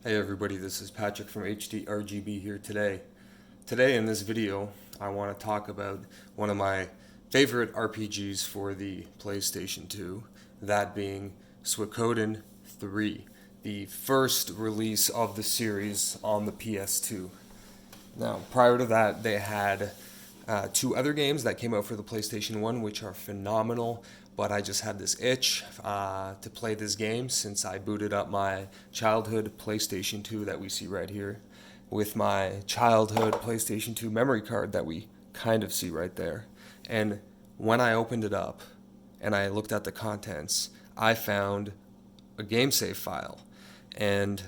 Hey everybody, this is Patrick from hdRGB here today. Today in this video, I want to talk about one of my favorite RPGs for the PlayStation 2, that being Suikoden 3, the first release of the series on the PS2. Now, prior to that, they had two other games that came out for the PlayStation 1, which are phenomenal, but I just had this itch to play this game since I booted up my childhood PlayStation 2 that we see right here with my childhood PlayStation 2 memory card that we kind of see right there. And when I opened it up and I looked at the contents, I found a game save file. And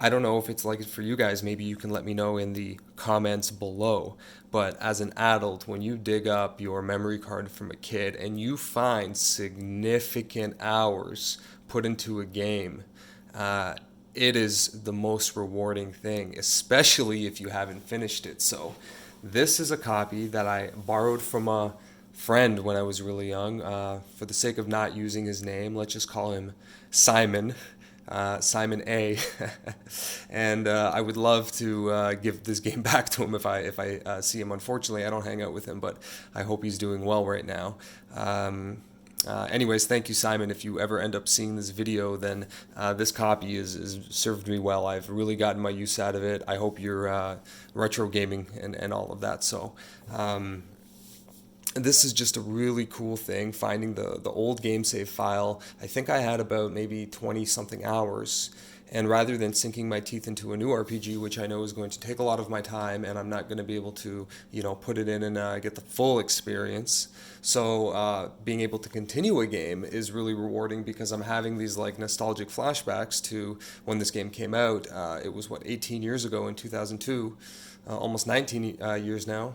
I don't know if it's like it for you guys. Maybe you can let me know in the comments below. But as an adult, when you dig up your memory card from a kid and you find significant hours put into a game, it is the most rewarding thing, especially if you haven't finished it. So, this is a copy that I borrowed from a friend when I was really young. For the sake of not using his name, let's just call him Simon. Simon A. And I would love to give this game back to him if I see him. Unfortunately, I don't hang out with him, but I hope he's doing well right now. Anyways, thank you, Simon. If you ever end up seeing this video, then this copy is served me well. I've really gotten my use out of it. I hope you're retro gaming and all of that. So. This is just a really cool thing, finding the old game save file. I think I had about maybe 20 something hours, and rather than sinking my teeth into a new RPG, which I know is going to take a lot of my time and I'm not going to be able to put it in and get the full experience, so being able to continue a game is really rewarding because I'm having these like nostalgic flashbacks to when this game came out. It was 18 years ago in 2002, almost 19 years now.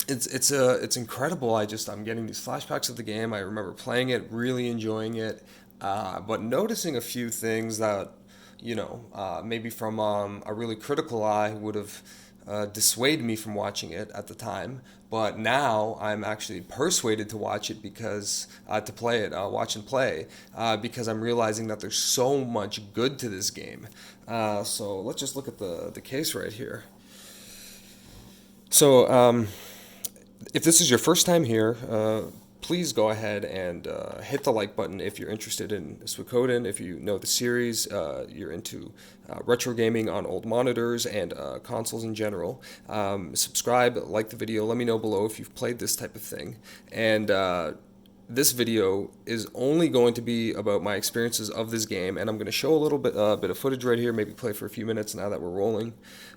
It's incredible. I'm getting these flashbacks of the game. I remember playing it, really enjoying it, but noticing a few things that maybe from a really critical eye would have dissuaded me from watching it at the time. But now I'm actually persuaded to watch it because to play it, watch and play, because I'm realizing that there's so much good to this game. So let's just look at the case right here. So. If this is your first time here, please go ahead and hit the like button if you're interested in Suikoden, if you know the series, you're into retro gaming on old monitors and consoles in general. Subscribe, like the video, let me know below if you've played this type of thing. And this video is only going to be about my experiences of this game, and I'm going to show a little bit of footage right here, maybe play for a few minutes now that we're rolling.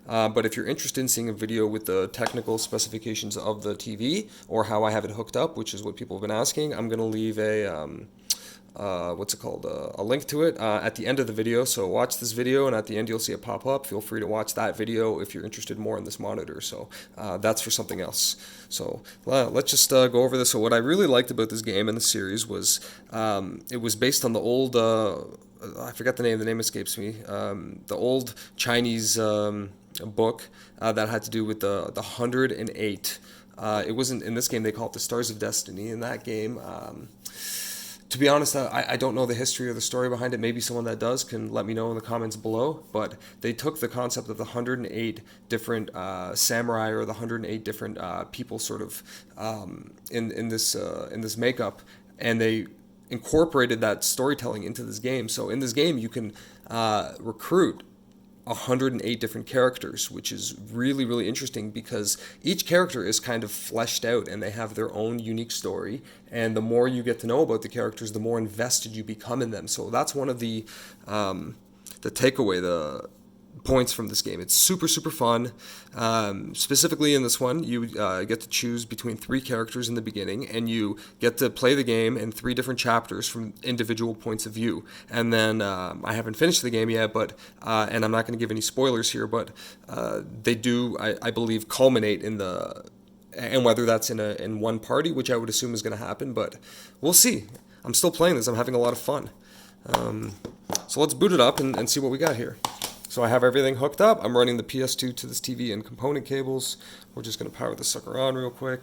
But if you're interested in seeing a video with the technical specifications of the TV or how I have it hooked up, which is what people have been asking, I'm going to leave a link to it at the end of the video. So watch this video, and at the end you'll see it pop up. Feel free to watch that video if you're interested more in this monitor. So that's for something else. So let's just go over this. So what I really liked about this game and the series was it was based on the old, I forgot the name. The name escapes me. The old Chinese book that had to do with the 108. It wasn't in this game. They call it the Stars of Destiny. In that game. To be honest, I don't know the history or the story behind it. Maybe someone that does can let me know in the comments below. But they took the concept of the 108 different samurai, or the 108 different people sort of in this makeup, and they incorporated that storytelling into this game. So in this game, you can recruit 108 different characters, which is really, really interesting because each character is kind of fleshed out and they have their own unique story. And the more you get to know about the characters, the more invested you become in them. So that's one of the takeaway, the points from this game. It's super, super fun. Specifically in this one, you get to choose between 3 characters in the beginning, and you get to play the game in 3 different chapters from individual points of view. And then I haven't finished the game yet, but and I'm not going to give any spoilers here, but they do, I believe, culminate in the, and whether that's in one party, which I would assume is going to happen, but we'll see. I'm still playing this. I'm having a lot of fun. So let's boot it up and see what we got here. So I have everything hooked up. I'm running the PS2 to this TV and component cables. We're just going to power this sucker on real quick.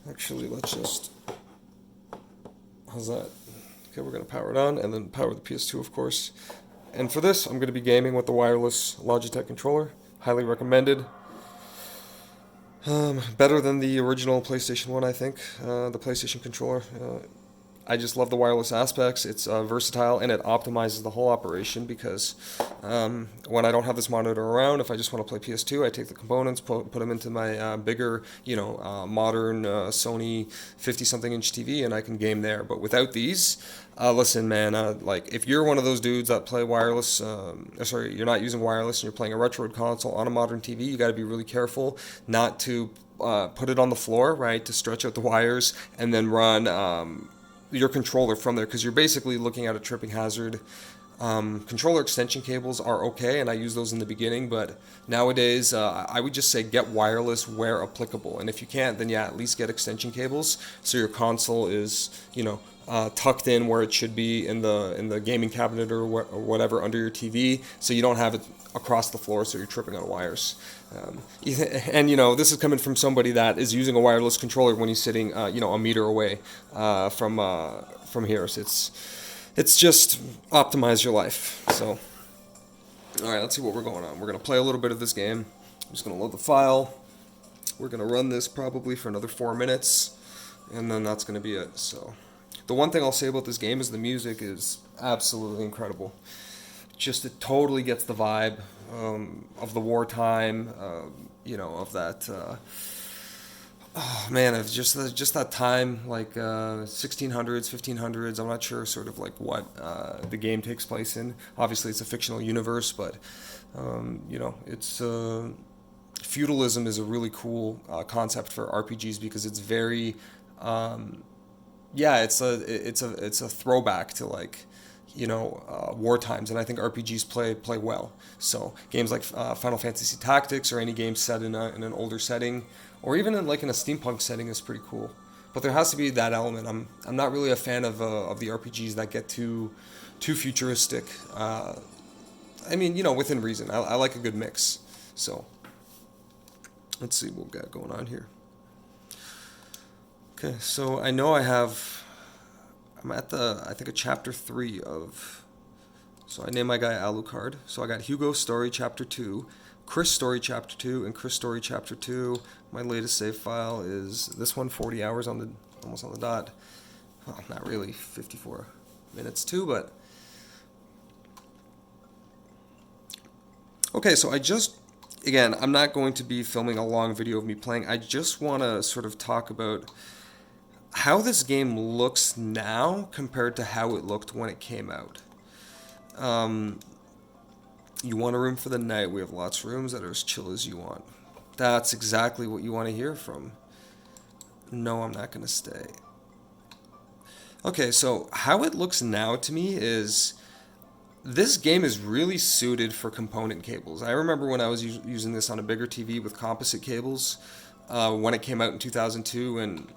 Actually, let's just... How's that? Okay, we're going to power it on and then power the PS2, of course. And for this, I'm going to be gaming with the wireless Logitech controller. Highly recommended. Better than the original PlayStation 1, I think, the PlayStation controller. I just love the wireless aspects. It's versatile, and it optimizes the whole operation because when I don't have this monitor around, if I just want to play PS2, I take the components, put them into my bigger, modern Sony 50-something inch TV, and I can game there. But without these, listen, man, like if you're one of those dudes that play wireless, you're not using wireless and you're playing a retro console on a modern TV, you got to be really careful not to put it on the floor, right, to stretch out the wires and then run your controller from there, because you're basically looking at a tripping hazard. Controller extension cables are okay, and I use those in the beginning, but nowadays I would just say get wireless where applicable, and if you can't, then yeah, at least get extension cables so your console is tucked in where it should be in the gaming cabinet or whatever under your TV, so you don't have it across the floor so you're tripping on wires. And this is coming from somebody that is using a wireless controller when he's sitting a meter away from here. So it's just optimize your life. So all right, let's see what we're going on. We're gonna play a little bit of this game. I'm just gonna load the file. We're gonna run this probably for another 4 minutes, and then that's gonna be it. So the one thing I'll say about this game is the music is absolutely incredible. Just it totally gets the vibe of the wartime, of that. Oh man, it's just that time, like 1600s, 1500s. I'm not sure, sort of like what the game takes place in. Obviously, it's a fictional universe, but it's feudalism is a really cool concept for RPGs because it's very, it's a throwback to like. War times, and I think RPGs play well. So games like Final Fantasy Tactics or any game set in an older setting, or even in a steampunk setting, is pretty cool. But there has to be that element. I'm not really a fan of the RPGs that get too futuristic. Within reason. I like a good mix. So let's see what we got going on here. Okay, so I know I'm at I think a chapter 3 of, so I named my guy Alucard. So I got Hugo's story chapter 2, Chris story chapter 2, and Chris story chapter 2. My latest save file is this one, 40 hours almost on the dot. Well, not really, 54 minutes too, but. Okay, so again, I'm not going to be filming a long video of me playing. I just want to sort of talk about how this game looks now compared to how it looked when it came out. You want a room for the night. We have lots of rooms that are as chill as you want. That's exactly what you want to hear from. No, I'm not going to stay. Okay, so how it looks now to me is this game is really suited for component cables. I remember when I was using this on a bigger TV with composite cables when it came out in 2002, and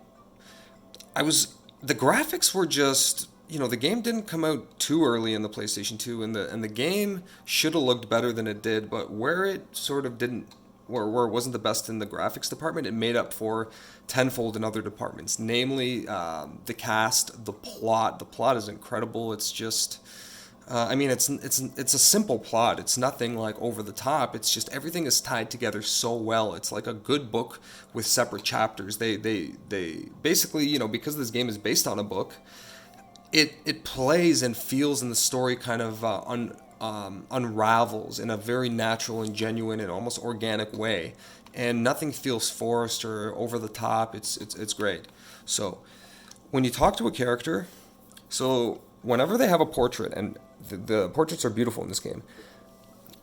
the graphics were just, the game didn't come out too early in the PlayStation 2, and the game should have looked better than it did, but where it sort of didn't, where it wasn't the best in the graphics department, it made up for tenfold in other departments, namely the cast, the plot. The plot is incredible. It's just, it's a simple plot. It's nothing like over the top. It's just everything is tied together so well. It's like a good book with separate chapters. They basically, because this game is based on a book, it plays and feels, and the story kind of unravels in a very natural and genuine and almost organic way, and nothing feels forced or over the top. It's great. So when you talk to a character, so whenever they have a portrait, and the portraits are beautiful in this game.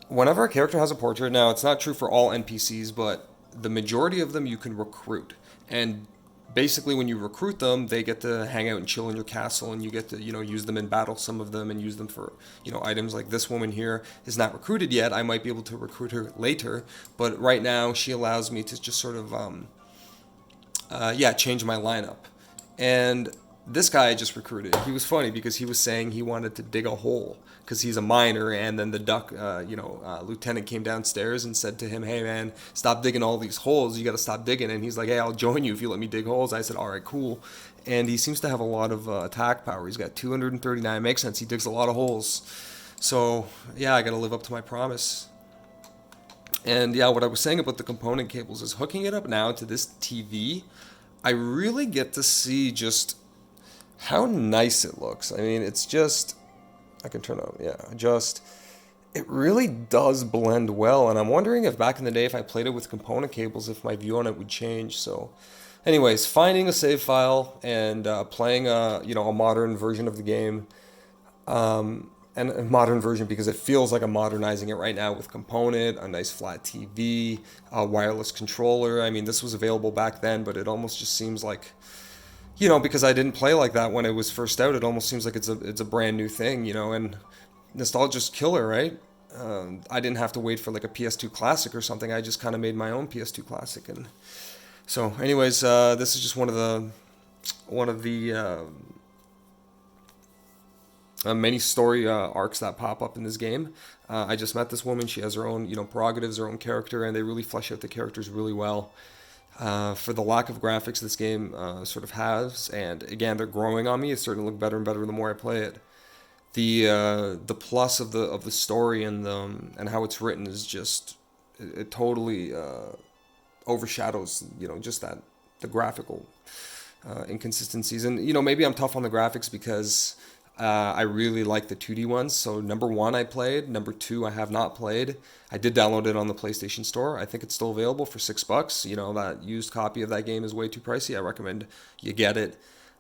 Whenever a character has a portrait, now it's not true for all NPCs, but the majority of them you can recruit. And basically when you recruit them, they get to hang out and chill in your castle, and you get to, use them in battle, some of them, and use them for, items. Like this woman here is not recruited yet. I might be able to recruit her later, but right now she allows me to just sort of, change my lineup. And this guy I just recruited, he was funny because he was saying he wanted to dig a hole because he's a miner, and then the duck, lieutenant came downstairs and said to him, "Hey man, stop digging all these holes, you got to stop digging." And he's like, "Hey, I'll join you if you let me dig holes." I said, "All right, cool." And he seems to have a lot of attack power. He's got 239, makes sense, he digs a lot of holes. So yeah, I got to live up to my promise. And yeah, what I was saying about the component cables is hooking it up now to this TV, I really get to see just how nice it looks. I mean, it's just, I can turn on, yeah, just, it really does blend well. And I'm wondering if back in the day, if I played it with component cables, if my view on it would change. So anyways, finding a save file and playing a modern version of the game, and a modern version because it feels like I'm modernizing it right now with component, a nice flat TV, a wireless controller. I mean, this was available back then, but it almost just seems like, because I didn't play like that when it was first out, it almost seems like it's a brand new thing, and nostalgia's killer, right? I didn't have to wait for like a PS2 Classic or something. I just kind of made my own PS2 Classic, and so, anyways, this is just one of the many story arcs that pop up in this game. I just met this woman. She has her own, prerogatives, her own character, and they really flesh out the characters really well. For the lack of graphics this game sort of has, and again, they're growing on me. It's starting to look better and better the more I play it. The plus of the story and how it's written is just it totally overshadows just that the graphical inconsistencies. And maybe I'm tough on the graphics because I really like the 2D ones. So number one I played, number two I have not played. I did download it on the PlayStation Store. I think it's still available for $6. That used copy of that game is way too pricey. I recommend you get it.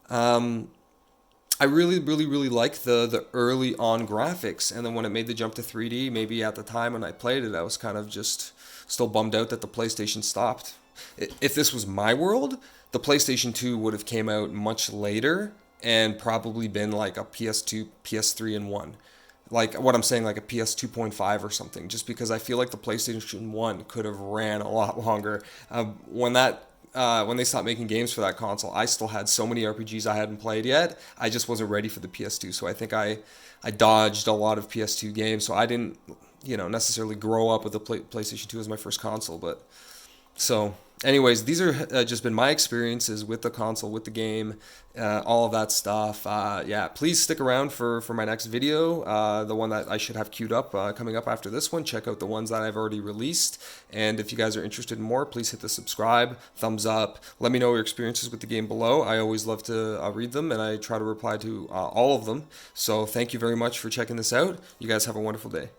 I really, really, really like the early on graphics, and then when it made the jump to 3D, maybe at the time when I played it, I was kind of just still bummed out that the PlayStation stopped. If this was my world, the PlayStation 2 would have came out much later and probably been like a PS2, PS3 in one. Like what I'm saying, like a PS 2.5 or something, just because I feel like the PlayStation 1 could have ran a lot longer. When they stopped making games for that console, I still had so many RPGs I hadn't played yet. I just wasn't ready for the PS2, so I think I dodged a lot of PS2 games. So I didn't, necessarily grow up with the PlayStation 2 as my first console. But so, anyways, these are just been my experiences with the console, with the game, all of that stuff. Yeah, please stick around for my next video, the one that I should have queued up coming up after this one. Check out the ones that I've already released. And if you guys are interested in more, please hit the subscribe, thumbs up. Let me know your experiences with the game below. I always love to read them, and I try to reply to all of them. So thank you very much for checking this out. You guys have a wonderful day.